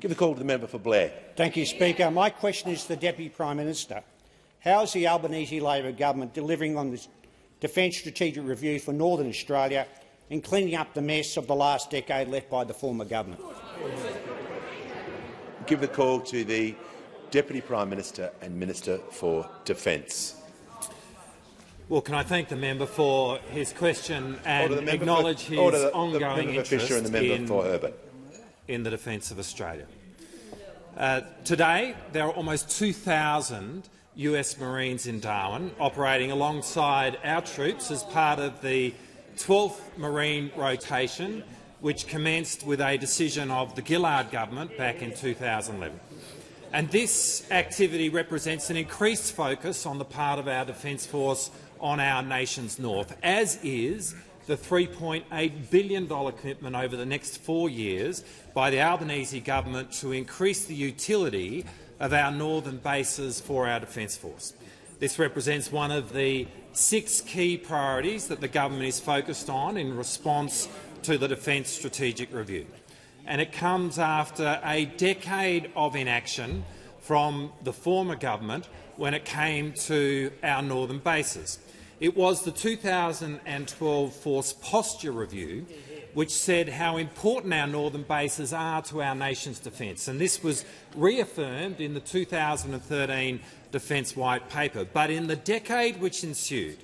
Give the call to the member for Blair. Thank you, Speaker. My question is to the Deputy Prime Minister. How is the Albanese Labor government delivering on this Defence Strategic Review for Northern Australia and cleaning up the mess of the last decade left by the former government? Give the call to the Deputy Prime Minister and Minister for Defence. Well, can I thank the member for his question and acknowledge his ongoing interest in the defence of Australia. Today, there are almost 2,000 US Marines in Darwin operating alongside our troops as part of the 12th Marine rotation, which commenced with a decision of the Gillard government back in 2011. And this activity represents an increased focus on the part of our Defence Force on our nation's north, as is the $3.8 billion commitment over the next 4 years by the Albanese government to increase the utility of our northern bases for our Defence Force. This represents one of the 6 key priorities that the government is focused on in response to the Defence Strategic Review. And it comes after a decade of inaction from the former government when it came to our northern bases. It was the 2012 Force Posture Review which said how important our northern bases are to our nation's defence, and this was reaffirmed in the 2013 Defence White Paper. But in the decade which ensued,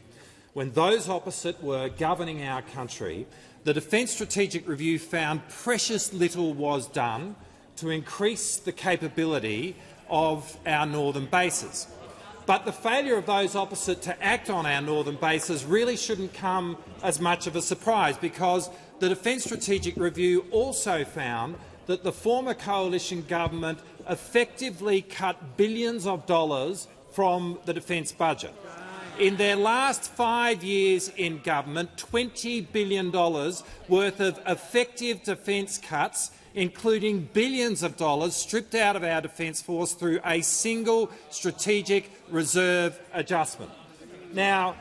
when those opposite were governing our country, the Defence Strategic Review found precious little was done to increase the capability of our northern bases. But the failure of those opposite to act on our northern bases really shouldn't come as much of a surprise, because the Defence Strategic Review also found that the former coalition government effectively cut billions of dollars from the defence budget. In their last 5 years in government, $20 billion worth of effective defence cuts, including billions of dollars stripped out of our Defence Force through a single strategic reserve adjustment. Now,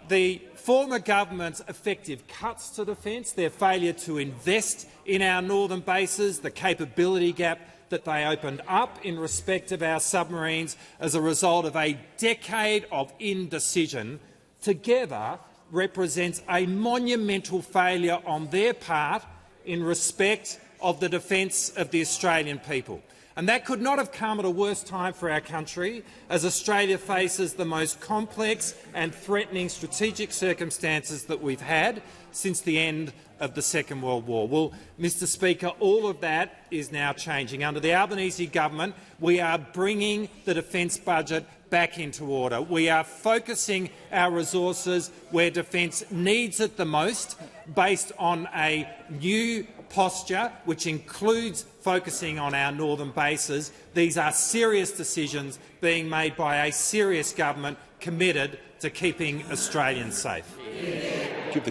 the former government's effective cuts to defence, their failure to invest in our northern bases, the capability gap that they opened up in respect of our submarines as a result of a decade of indecision, together represents a monumental failure on their part in respect of the defence of the Australian people. And that could not have come at a worse time for our country, as Australia faces the most complex and threatening strategic circumstances that we've had since the end of the Second World War. Well, Mr Speaker, all of that is now changing. Under the Albanese government, we are bringing the defence budget back into order. We are focusing our resources where defence needs it the most, based on a new posture which includes focusing on our northern bases. These are serious decisions being made by a serious government committed to keeping Australians safe.